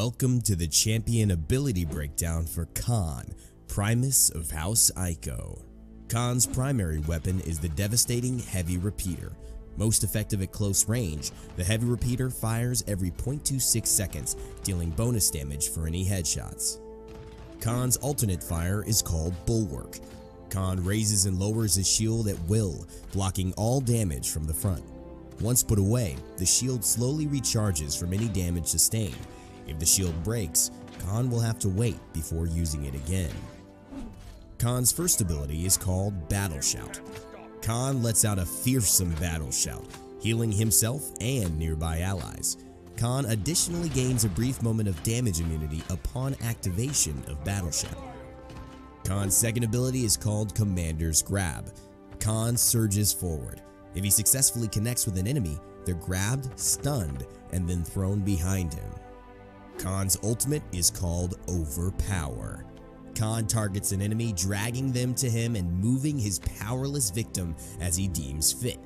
Welcome to the champion ability breakdown for Khan, Primus of House Ico. Khan's primary weapon is the devastating Heavy Repeater. Most effective at close range, the Heavy Repeater fires every 0.26 seconds, dealing bonus damage for any headshots. Khan's alternate fire is called Bulwark. Khan raises and lowers his shield at will, blocking all damage from the front. Once put away, the shield slowly recharges from any damage sustained. If the shield breaks, Khan will have to wait before using it again. Khan's first ability is called Battle Shout. Khan lets out a fearsome battle shout, healing himself and nearby allies. Khan additionally gains a brief moment of damage immunity upon activation of Battle Shout. Khan's second ability is called Commander's Grab. Khan surges forward. If he successfully connects with an enemy, they're grabbed, stunned, and then thrown behind him. Khan's ultimate is called Overpower. Khan targets an enemy, dragging them to him and moving his powerless victim as he deems fit.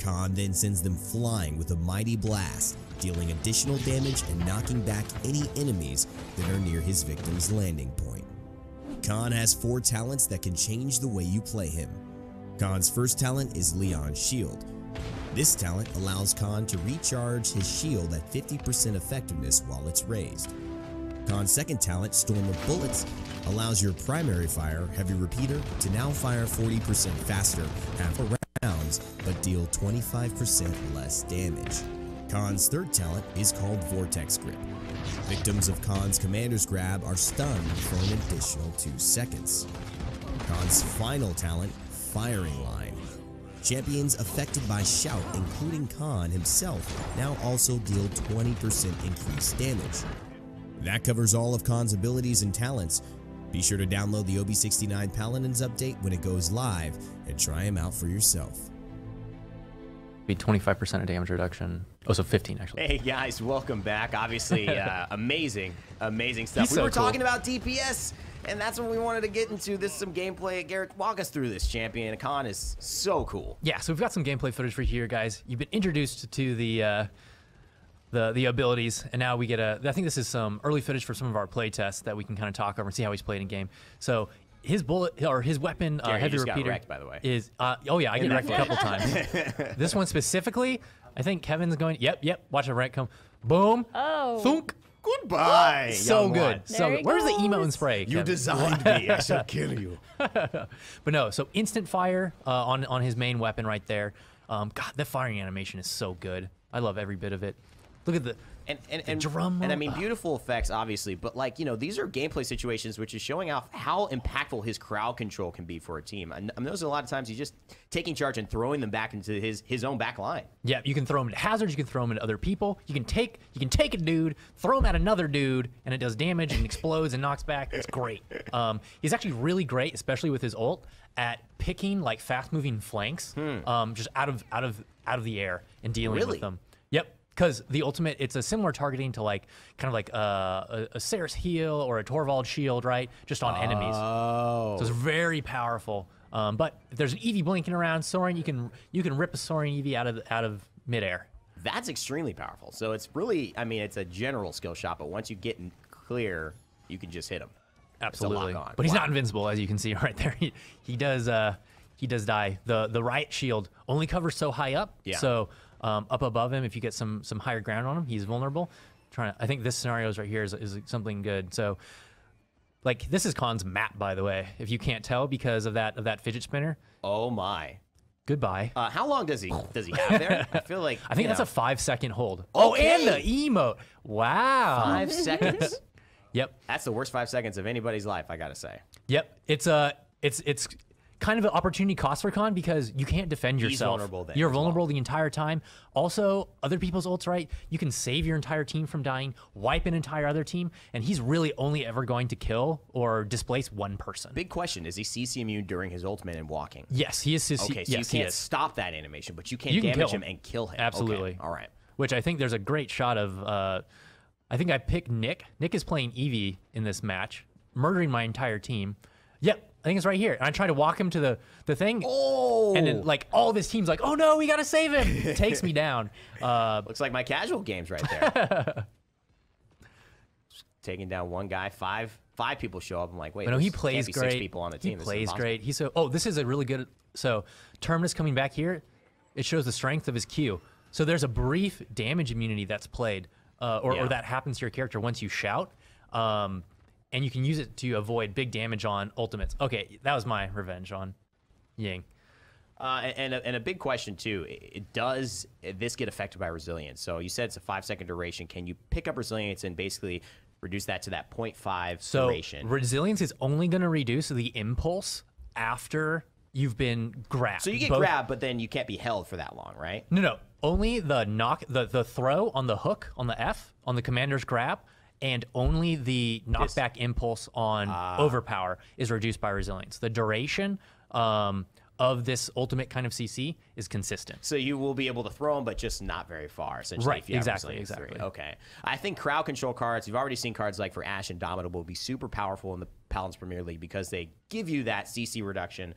Khan then sends them flying with a mighty blast, dealing additional damage and knocking back any enemies that are near his victim's landing point. Khan has 4 talents that can change the way you play him. Khan's first talent is LIAN'S Shield. This talent allows Khan to recharge his shield at 50% effectiveness while it's raised. Khan's second talent, Storm of Bullets, allows your primary fire, Heavy Repeater, to now fire 40% faster half rounds, but deal 25% less damage. Khan's third talent is called VORTEX Grip. Victims of Khan's Commander's Grab are stunned for an additional 2 seconds. Khan's final talent, Firing Line. Champions affected by Shout, including Khan himself, now also deal 20% increased damage. That covers all of Khan's abilities and talents. Be sure to download the OB69 Paladins update when it goes live and try him out for yourself. Be 25% of damage reduction. Oh, so 15 actually. Hey guys, welcome back. Obviously, amazing stuff. He's We were so cool. talking about DPS, and that's what we wanted to get into. This is some gameplay. Garrett, walk us through this champion. Khan is so cool. Yeah, so we've got some gameplay footage for here, guys. You've been introduced to the abilities, and now we get I think this is some early footage for some of our play tests that we can kind of talk over and see how he's played in game. So his bullet or his weapon, Garrett, Heavy you just Repeater, got wrecked, by the way. is oh yeah, I get wrecked a couple times. This one specifically, I think Kevin's going. Yep. Watch a wreck come. Boom. Oh. Thunk. Goodbye. So young good. one. So There good. he Where's the goes. emote and spray? You Kevin? designed me. I shall kill you. But no, so instant fire on his main weapon right there. God, the firing animation is so good. I love every bit of it. Look at the drum roll. And I mean, beautiful effects, obviously, but like, you know, these are gameplay situations, which is showing off how impactful his crowd control can be for a team. And I'm noticing a lot of times he's just taking charge and throwing them back into his own back line. Yeah, you can throw him into hazards, you can throw him into other people, you can take a dude, throw him at another dude, and it does damage and explodes and knocks back. It's great. He's actually really great, especially with his ult, at picking like fast-moving flanks, just out of the air and dealing with them. Yep. Because the ultimate, it's a similar targeting to like kind of like a Ceres heal or a Torvald shield, right? Just on enemies. Oh. So it's very powerful. But if there's an Eevee blinking around, Soaring, you can rip a Soaring Eevee out of midair. That's extremely powerful. So it's really, I mean, it's a general skill shot, but once you get in clear, you can just hit him. Absolutely. Lock on. But he's not invincible, as you can see right there. He does die. The Riot shield only covers so high up. Yeah. So up above him, if you get some higher ground on him, he's vulnerable. I think this scenario right here is something good. So, like, this is Khan's map, by the way, if you can't tell because of that fidget spinner. Oh my. Goodbye. How long does he have there? I feel like I think that's a 5-second hold. Okay. Oh, and the emote. Wow. 5 seconds. Yep. That's the worst 5 seconds of anybody's life, I gotta say. Yep. It's kind of an opportunity cost for Khan because you can't defend yourself. Vulnerable then You're as vulnerable well. the entire time. Also, other people's ults, right? You can save your entire team from dying, wipe an entire other team, and he's really only ever going to kill or displace one person. Big question, is he CC immune during his ultimate and walking? Yes, he is. Okay, so yes, you he can't is. stop that animation, but you can You can damage kill him and kill him. Absolutely. Okay, all right. Which I think there's a great shot of, I think I picked Nick. Nick is playing Eevee in this match, murdering my entire team. Yep. I think it's right here. And I try to walk him to the thing. Oh! And then, like, all of his team's like, oh, no, we got to save him. It takes me down. Looks like my casual games right there. taking down one guy. Five people show up. I'm like, wait, But no, he there's- plays can't be great. 6 people on the team. He This is plays impossible. great. He's so. Oh, this is a really good. So Terminus coming back here, it shows the strength of his Q. So there's a brief damage immunity that's played, or that happens to your character once you shout, and you can use it to avoid big damage on ultimates. Okay, that was my revenge on Ying. And a big question too, does this get affected by resilience? So you said it's a 5-second duration. Can you pick up resilience and basically reduce that to that 0.5 So duration? resilience is only going to reduce the impulse after you've been grabbed. So you get grabbed, but then you can't be held for that long, right? No. Only the the throw on the hook on the F on the commander's grab, and only the knockback impulse on overpower is reduced by resilience. The duration of this ultimate kind of CC is consistent. So you will be able to throw them, but just not very far, essentially. Right, if you have exactly, resilience exactly. 3. Okay. I think crowd control cards, you've already seen cards like for Ashe Indomitable will be super powerful in the Paladins Premier League because they give you that CC reduction.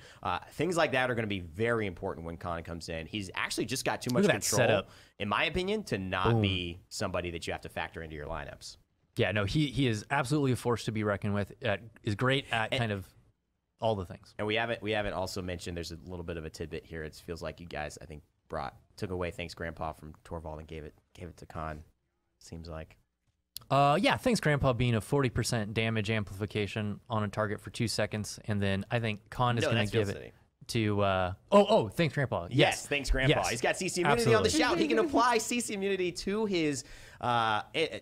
Things like that are going to be very important when Khan comes in. He's actually just got too much Look at that control, setup. in my opinion, to not be somebody that you have to factor into your lineups. Yeah, no, he is absolutely a force to be reckoned with. Is great at kind of all the things. And we haven't also mentioned, there's a little bit of a tidbit here. It feels like you guys, I think, took away Thanks Grandpa from Torvald and gave it to Khan. Seems like. Yeah, thanks Grandpa being a 40% damage amplification on a target for 2 seconds, and then I think Khan is going to give it to. Thanks Grandpa. Yes, thanks Grandpa. Yes. He's got CC immunity on the Absolutely. shout. He can apply CC immunity to his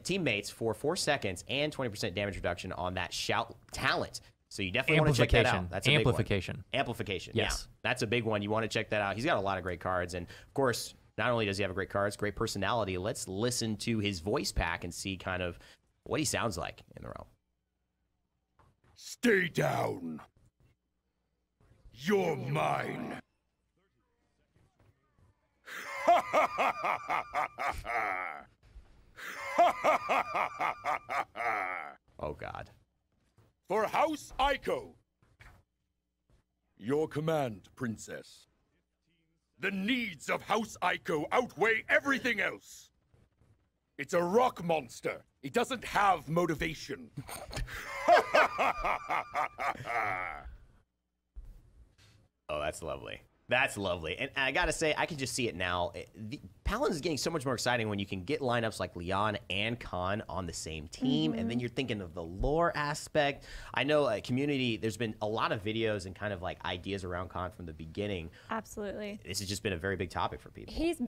teammates for 4 seconds and 20% damage reduction on that shout talent. So you definitely want to check that out. That's a big one. Amplification. Yes. Yeah, that's a big one. You want to check that out. He's got a lot of great cards, and of course, not only does he have great cards, great personality. Let's listen to his voice pack and see kind of what he sounds like in the realm. Stay down. You're mine. Oh God. For House Ico. Your command, Princess. The needs of House Ico outweigh everything else. It's a rock monster. It doesn't have motivation. Oh, that's lovely. That's lovely. And I got to say, I can just see it now. Paladins is getting so much more exciting when you can get lineups like Lian and Khan on the same team, and then you're thinking of the lore aspect. I know community, there's been a lot of videos and kind of like ideas around Khan from the beginning. Absolutely. This has just been a very big topic for people. He's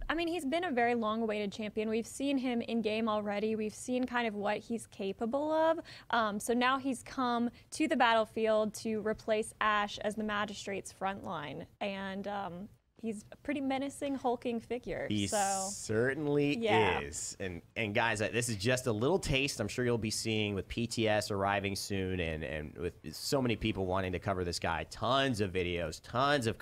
been a very long-awaited champion. We've seen him in game already. We've seen kind of what he's capable of. So now he's come to the battlefield to replace Ashe as the Magistrate's front line, and he's a pretty menacing, hulking figure. He so certainly is. And guys, this is just a little taste. I'm sure you'll be seeing with PTS arriving soon, and with so many people wanting to cover this guy. Tons of videos, tons of